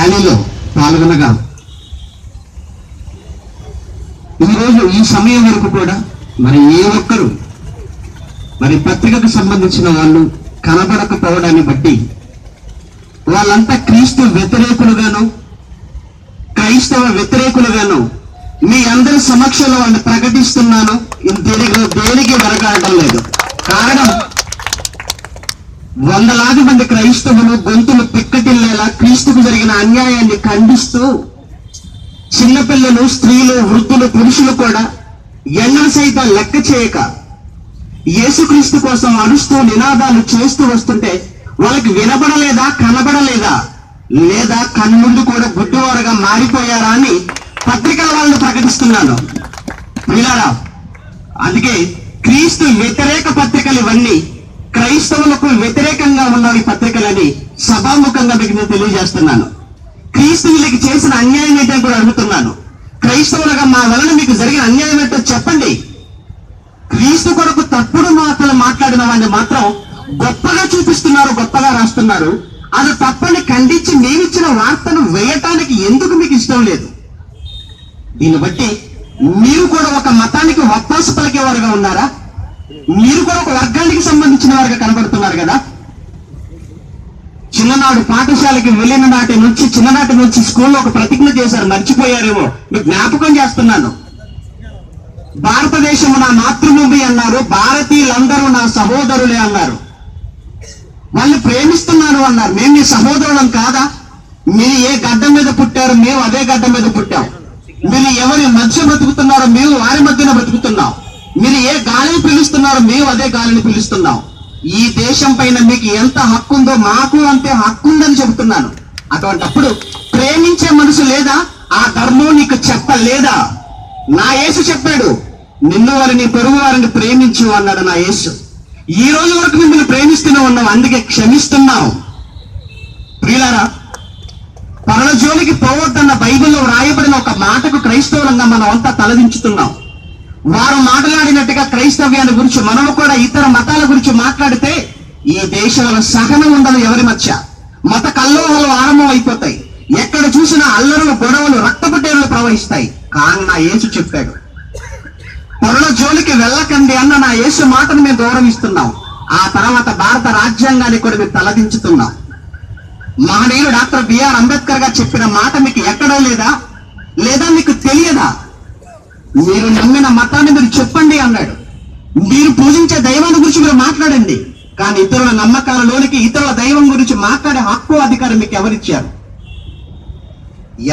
ర్యాలీలో పాల్గొనగా ఈరోజు ఈ సమయం వరకు కూడా మరి ఏ ఒక్కరు మరి పత్రికకు సంబంధించిన వాళ్ళు కనబడకపోవడాన్ని బట్టి వాళ్ళంతా క్రీస్తు వ్యతిరేకులుగాను క్రైస్తవ వ్యతిరేకులుగాను మీ అందరి సమక్షంలో వాళ్ళని ప్రకటిస్తున్నాను. దేనికి వెనకాడటం లేదు. కారణం, వందలాది మంది క్రైస్తవులు గొంతులు పిక్కటిల్లేలా క్రీస్తుకు జరిగిన అన్యాయాన్ని ఖండిస్తూ చిన్నపిల్లలు, స్త్రీలు, వృద్ధులు, పురుషులు కూడా ఎన్నో సైతం లెక్క చేయక యేసుక్రీస్తు కోసం అరుస్తూ నినాదాలు చేస్తూ వస్తుంటే వాళ్ళకి వినబడలేదా, కనబడలేదా, లేదా కన్నుండి కూడా గుడ్డివారుగా మారిపోయారా అని పత్రికల వాళ్ళని ప్రకటిస్తున్నాను. ప్రియులారా, అందుకే క్రీస్తు వ్యతిరేక పత్రికలు ఇవన్నీ, క్రైస్తవులకు వ్యతిరేకంగా ఉన్న ఈ పత్రికలని సభాముఖంగా మీకు నేను తెలియజేస్తున్నాను. క్రీస్తు వీళ్ళకి చేసిన అన్యాయం ఏంటో కూడా అడుగుతున్నాను. క్రైస్తవులుగా మా వలన మీకు జరిగిన అన్యాయం ఏంటో చెప్పండి. క్రీస్తు కొరకు తప్పుడు మాటలు మాట్లాడిన వాడిని మాత్రం గొప్పగా చూపిస్తున్నారు, గొప్పగా రాస్తున్నారు. అది తప్పని ఖండించి మేమిచ్చిన వార్తను వేయటానికి ఎందుకు మీకు ఇష్టం లేదు? దీన్ని బట్టి మీరు కూడా ఒక మతానికి వత్తాసు పలికేవారుగా ఉన్నారా? మీరు కూడా ఒక వర్గానికి సంబంధించిన వారుగా కనబడుతున్నారు కదా. చిన్ననాడు పాఠశాలకి వెళ్ళిన చిన్ననాటి నుంచి స్కూల్లో ఒక ప్రతిజ్ఞ చేశారు, మర్చిపోయారేమో, మీకు జ్ఞాపకం చేస్తున్నాను. భారతదేశము నా మాతృభూమి అన్నారు, భారతీయులందరూ నా సహోదరులే అన్నారు. వాళ్ళు ప్రేమిస్తున్నారు అన్నారు. మేము మీ సహోదరులం కాదా? మీరు ఏ గడ్డ మీద పుట్టారు, మేము అదే గడ్డ మీద పుట్టాం. మీరు ఎవరి మధ్య బ్రతుకుతున్నారో మేము వారి మధ్యన బ్రతుకుతున్నాం. మీరు ఏ గాలిని పిలుస్తున్నారో మేము అదే గాలిని పిలుస్తున్నాం. ఈ దేశం పైన మీకు ఎంత హక్కు ఉందో మాకు అంతే హక్కు ఉందని చెబుతున్నాను. అటువంటప్పుడు ప్రేమించే మనసు లేదా? ఆ ధర్మం నీకు చెప్పలేదా? నా యేసు చెప్పాడు, నిన్ను వారిని పొరుగు వారిని ప్రేమించు అన్నాడు నా యేసు. ఈ రోజు వరకు మిమ్మల్ని ప్రేమిస్తూనే ఉన్నాం, అందుకే క్షమిస్తున్నాం. ప్రియులారా, పరల జోలికి పోవద్దన్న బైబిల్లో వ్రాయబడిన ఒక మాటకు క్రైస్తవులంగా మనం అంతా తలదించుతున్నాం. వారు మాట్లాడినట్టుగా క్రైస్తవ్యాన్ని గురించి మనము కూడా ఇతర మతాల గురించి మాట్లాడితే ఈ దేశంలో సహనం ఉండదు. ఎవరి మధ్య మత కల్లోహాలు ఆరంభం అయిపోతాయి. ఎక్కడ చూసినా అల్లరులు, గొడవలు, రక్తపటేరులు ప్రవహిస్తాయి. కానీ నా యేసు చెప్పాడు, పరుల జోలికి వెళ్ళకండి అన్న నా యేసు మాటను మేము గౌరవిస్తున్నాం. ఆ తర్వాత భారత రాజ్యాంగాన్ని కూడా మేము తలదించుతున్నాం. మహనీయుడు డాక్టర్ బిఆర్ అంబేద్కర్ గారు చెప్పిన మాట మీకు ఎక్కడో లేదా మీకు తెలియదా? మీరు నమ్మిన మతాన్ని మీరు చెప్పండి అన్నాడు. మీరు పూజించే దైవాన్ని గురించి మీరు మాట్లాడండి, కానీ ఇతరుల నమ్మకాలలోనికి ఇతరుల దైవం గురించి మాట్లాడే హక్కు, అధికారం మీకు ఎవరిచ్చారు?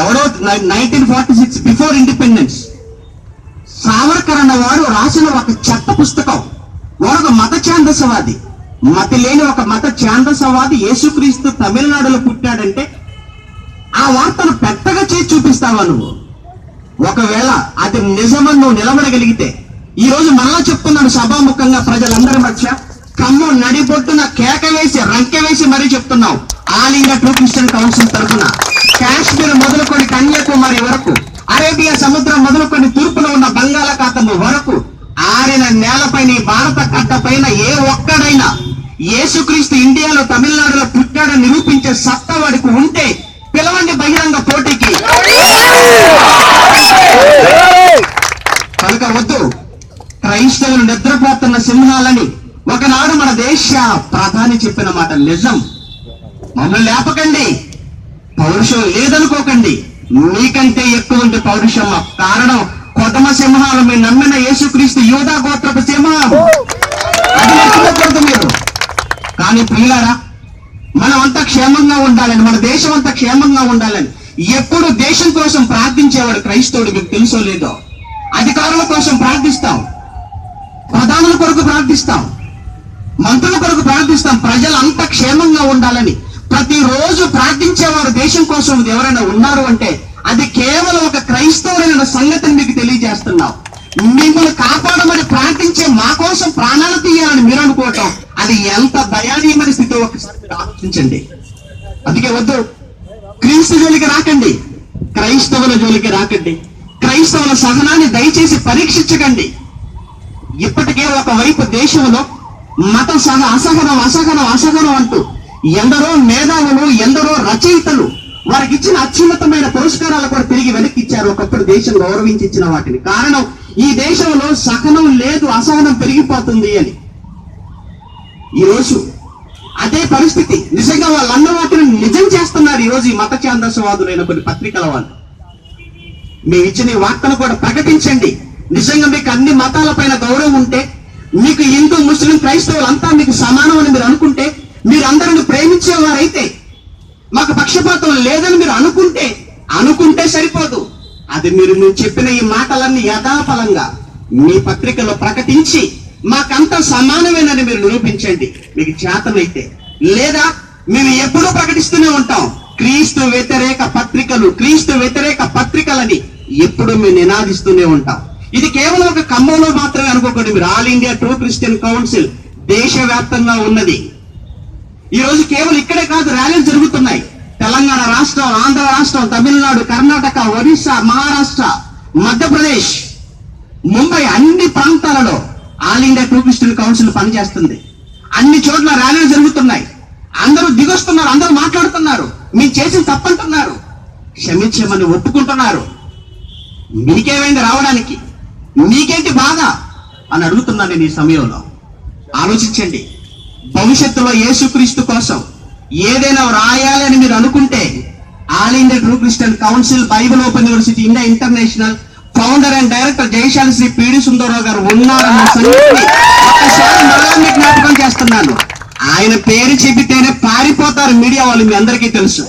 ఎవరో 1946 బిఫోర్ ఇండిపెండెన్స్ సావర్కర్ అన్నవాడు రాసిన ఒక చెత్త పుస్తకం. వాడు ఒక మత ఛాందసవాది, మతి లేని ఒక మత ఛాందసవాది. యేసుక్రీస్తు తమిళనాడులో పుట్టాడంటే ఆ వార్తను పెద్దగా చేసి చూపిస్తావా నువ్వు? ఒకవేళ అది నిజమని నువ్వు నిలబడగలిగితే, ఈ రోజు మళ్ళా చెప్తున్నాను సభాముఖంగా ప్రజలందరి మధ్య, ఖమ్మం నడిబొట్టున కేక వేసి రంకె వేసి మరీ చెప్తున్నాం. All India true christian council తరఫున కాశ్మీర్ మొదలుకొని కన్యాకుమారి వరకు, అరేబియా సముద్రం మొదలుకొని తూర్పులో ఉన్న బంగాళాఖాతం వరకు ఆరిన నేలపైన, భారత కట్ట పైన ఏ ఒక్కడైనా యేసుక్రీస్తు ఇండియాలో తమిళనాడులో పుట్టాడని నిరూపించే సత్తా వాడికి ఉంటే పిలవండి బహిరంగ పోటీకి. కనుక వద్దు, క్రైస్తవులు నిద్రపోతున్న సింహాలని ఒకనాడు మన దేశ ప్రధాని చెప్పిన మాట నిజం. మమ్మల్ని లేపకండి, పౌరుషం లేదనుకోకండి, మీకంటే ఎక్కువ ఉంటే పౌరుషం. కారణం కొదమ సింహాలు మీరు నమ్మిన యేసుక్రీస్తు యూదా గోత్రపు సింహం. అది మర్చిపోకూడదు మీరు. కానీ ప్రియులారా, మనం అంతా క్షేమంగా ఉండాలని, మన దేశం అంతా క్షేమంగా ఉండాలని ఎప్పుడు దేశం కోసం ప్రార్థించేవాడు క్రైస్తవుడు మీకు తెలుసో లేదో. అధికారుల కోసం ప్రార్థిస్తాం, ప్రధానుల కొరకు ప్రార్థిస్తాం, మంత్రుల కొరకు ప్రార్థిస్తాం, ప్రజలంతా క్షేమంగా ఉండాలని ప్రతిరోజు ప్రార్థించేవారు దేశం కోసం ఎవరైనా ఉన్నారు అంటే అది కేవలం ఒక క్రైస్తవులైన సంగతిని మీకు తెలియజేస్తున్నాం. మిమ్మల్ని కాపాడమని ప్రార్థించే మా కోసం ప్రాణాలు తీయాలని మీరు అనుకోవటం అది ఎంత దయానీయమైన స్థితి ఒకసారి ఆలోచించండి. అందుకే వద్దు, క్రీస్తు జోలికి రాకండి, క్రైస్తవుల జోలికి రాకండి, క్రైస్తవుల సహనాన్ని దయచేసి పరీక్షించకండి. ఇప్పటికే ఒకవైపు దేశంలో మత అసహనం అంటూ ఎందరో మేధావులు, ఎందరో రచయితలు వారికి ఇచ్చిన అత్యున్నతమైన పురస్కారాలు కూడా తిరిగి వెనక్కి ఇచ్చారు. ఒకప్పుడు దేశం గౌరవించి ఇచ్చిన వాటిని. కారణం, ఈ దేశంలో సహనం లేదు, అసహనం పెరిగిపోతుంది అని. ఈరోజు అదే పరిస్థితి. నిజంగా వాళ్ళు అన్న వాటిని నిజం చేస్తున్నారు ఈరోజు ఈ మత ఛాందసవాదులైన కొన్ని పత్రికల వాళ్ళు. మేము ఇచ్చిన ఈ వార్తను కూడా ప్రకటించండి. నిజంగా మీకు అన్ని మతాలపైన గౌరవం ఉంటే, మీకు హిందూ, ముస్లిం, క్రైస్తవులు అంతా మీకు సమానం అని మీరు అనుకుంటే, మీరు అందరిని ప్రేమించేవారైతే, మాకు పక్షపాతం లేదని మీరు అనుకుంటే సరిపోదు. అది మీరు చెప్పిన ఈ మాటలన్నీ యథాఫలంగా మీ పత్రికలో ప్రకటించి మాకంతా సమానమేనని మీరు నిరూపించండి మీకు చేతనైతే. లేదా మేము ఎప్పుడూ ప్రకటిస్తూనే ఉంటాం, క్రీస్తు వ్యతిరేక పత్రికలని ఎప్పుడు మేము నినాదిస్తూనే ఉంటాం. ఇది కేవలం ఒక ఖమ్మంలో మాత్రమే అనుకోకండి మీరు. All India true christian council దేశవ్యాప్తంగా ఉన్నది. ఈ రోజు కేవలం ఇక్కడే కాదు, ర్యాలీలు జరుగుతున్నాయి. తెలంగాణ రాష్ట్రం, ఆంధ్ర రాష్ట్రం, తమిళనాడు, కర్ణాటక, ఒరిస్సా, మహారాష్ట్ర, మధ్యప్రదేశ్, ముంబై, అన్ని ప్రాంతాలలో all India true christian council పనిచేస్తుంది. అన్ని చోట్ల ర్యాలీలు జరుగుతున్నాయి. అందరూ దిగొస్తున్నారు, అందరూ మాట్లాడుతున్నారు, మీరు చేసిన తప్పంటున్నారు, క్షమించమని ఒప్పుకుంటున్నారు. మీకేమైంది రావడానికి? మీకేంటి బాధ అని అడుగుతున్నాను నేను ఈ సమయంలో. ఆలోచించండి. భవిష్యత్తులో యేసుక్రీస్తు కోసం ఏదైనా రాయాలి అని మీరు అనుకుంటే, all India true christian council, bible open university India international founder and director జయశాలి శ్రీ పిడి సుందరరావు గారు ఉన్నారన్న సంగతి ఒక్కసారి మరలా మీకు జ్ఞాపకం చేస్తున్నాను. ఆయన పేరు చెబితేనే పారిపోతారు మీడియా వాళ్ళు, మీ అందరికీ తెలుసు.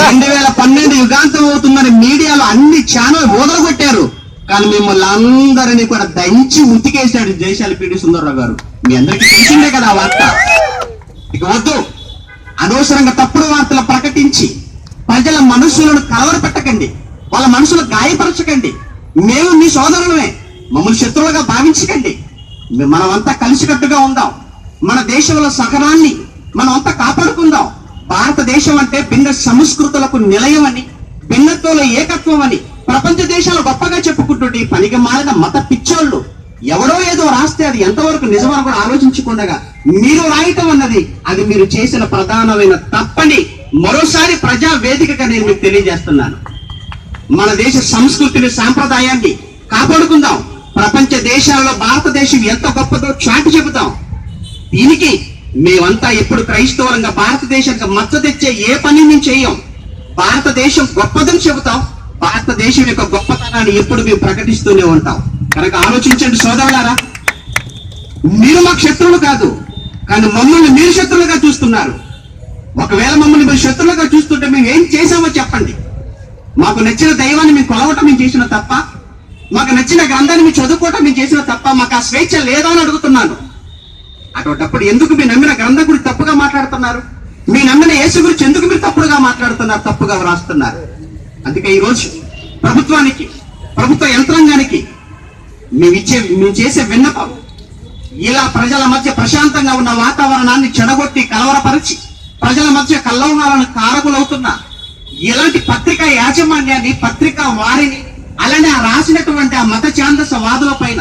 2012 యుగాంతం అవుతుందని మీడియాలో అన్ని ఛానల్ వదలగొట్టారు. కానీ మిమ్మల్ని అందరినీ కూడా దంచి ఉతికేశాడు జయశాలి పిడి సుందరరావు గారు. మీ అందరికీ తెలిసిందే కదా ఆ వార్త. ఇక వద్దు, అనవసరంగా తప్పుడు వార్తలు ప్రకటించి ప్రజల మనస్సులను కలవరపెట్టకండి, వాళ్ళ మనసులు గాయపరచకండి. మేము మీ సోదరులమే, మమ్మల్ని శత్రువులుగా భావించకండి. మనమంతా కలిసికట్టుగా ఉందాం. మన దేశంలో సహనాన్ని మనం అంతా కాపాడుకుందాం. భారతదేశం అంటే భిన్న సంస్కృతులకు నిలయం అని, భిన్నత్వంలో ఏకత్వం అని ప్రపంచ దేశాలు గొప్పగా చెప్పుకుంటుంటే, పనికి మారిన మత పిచ్చోళ్ళు ఎవడో ఏదో రాస్తే అది ఎంతవరకు నిజమని కూడా ఆలోచించకుండా మీరు రాయటం అన్నది అది మీరు చేసిన ప్రధానమైన తప్పని మరోసారి ప్రజా వేదికగా నేను మీకు తెలియజేస్తున్నాను. మన దేశ సంస్కృతిని, సాంప్రదాయాన్ని కాపాడుకుందాం. ప్రపంచ దేశాలలో భారతదేశం ఎంత గొప్పదో చాటి చెబుతాం. దీనికి మేమంతా ఎప్పుడు క్రైస్తవులంగా భారతదేశానికి మచ్చ తెచ్చే ఏ పని మేము చేయం. భారతదేశం గొప్పదని చెబుతాం. భారతదేశం యొక్క గొప్పతనాన్ని ఎప్పుడు మేము ప్రకటిస్తూనే ఉంటాం. కనుక ఆలోచించండి సోదరులారా, మీరు మాకు శత్రువులు కాదు, కానీ మమ్మల్ని మీరు శత్రువులుగా చూస్తున్నారు. ఒకవేళ మమ్మల్ని మీరు శత్రువులుగా చూస్తుంటే మేము ఏం చేశామో చెప్పండి. మాకు నచ్చిన దైవాన్ని మేము కొలవటం మేము చేసిన తప్ప, మాకు నచ్చిన గ్రంథాన్ని మేము చదువుకోవటం మేము చేసిన తప్ప, మాకు ఆ స్వేచ్ఛ లేదా అని అడుగుతున్నాను. అటువంటిప్పుడు ఎందుకు మీ నమ్మిన గ్రంథం గురించి తప్పుగా మాట్లాడుతున్నారు? మీ నమ్మిన యేసు గురించి ఎందుకు మీరు తప్పుడుగా మాట్లాడుతున్నారు, తప్పుగా వ్రాస్తున్నారు? అందుకే ఈరోజు ప్రభుత్వానికి, ప్రభుత్వ యంత్రాంగానికి మేము చేసే విన్నపం, ఇలా ప్రజల మధ్య ప్రశాంతంగా ఉన్న వాతావరణాన్ని చెడగొట్టి కలవరపరిచి ప్రజల మధ్య కల్లవనాలను కారకులవుతున్న ఇలాంటి పత్రికా యాజమాన్యాన్ని, పత్రికా వారిని, అలానే రాసినటువంటి ఆ మత ఛాందస వాదుల పైన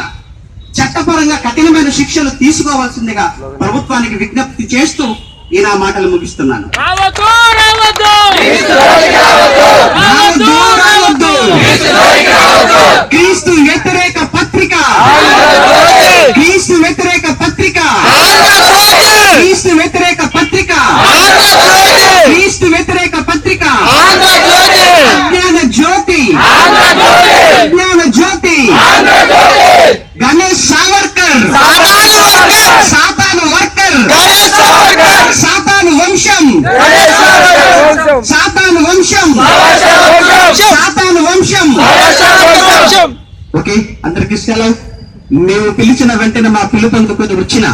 చట్టపరంగా కఠినమైన శిక్షలు తీసుకోవాల్సిందిగా ప్రభుత్వానికి విజ్ఞప్తి చేస్తూ ఈ నా మాటలు ముగిస్తున్నాను. క్రీస్తు వ్యతిరేక పత్రిక, క్రీస్తు వ్యతిరేక పత్రిక, క్రీస్తు వ్యతిరేక పత్రిక, క్రీస్తు వ్యతిరేక పత్రిక, అజ్ఞాన జ్యోతి, అజ్ఞాన జ్యోతి, గణేష్ సావర్కర్, సాతాను వర్కర్, సాతాను వంశం, సాతాను వంశం, సాతాను వంశం. ఓకే, అందరికీ సెలవు. మేము పిలిచిన వెంటనే మా పిలుపు అందుకుని వచ్చిన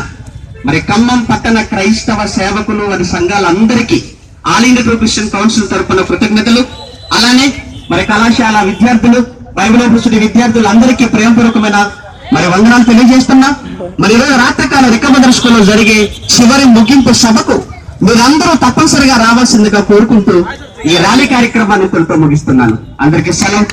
మరి ఖమ్మం పట్టణ క్రైస్తవ సేవకులు వారి సంఘాలందరికీ all India true christian council తరఫున కృతజ్ఞతలు. అలానే మరి కళాశాల విద్యార్థులు, బైబిల్ యూనివర్సిటీ విద్యార్థులందరికీ ప్రేమపూర్వకమైన మరి వందనాలు తెలియజేస్తున్నా. మరి ఈరోజు రాత్రికాల రికమెండర్ స్కూల్లో జరిగే చివరి ముగింపు సభకు మీరందరూ తప్పనిసరిగా రావాల్సిందిగా కోరుకుంటూ ఈ ర్యాలీ కార్యక్రమాన్ని ముగిస్తున్నాను. అందరికీ సెలవు.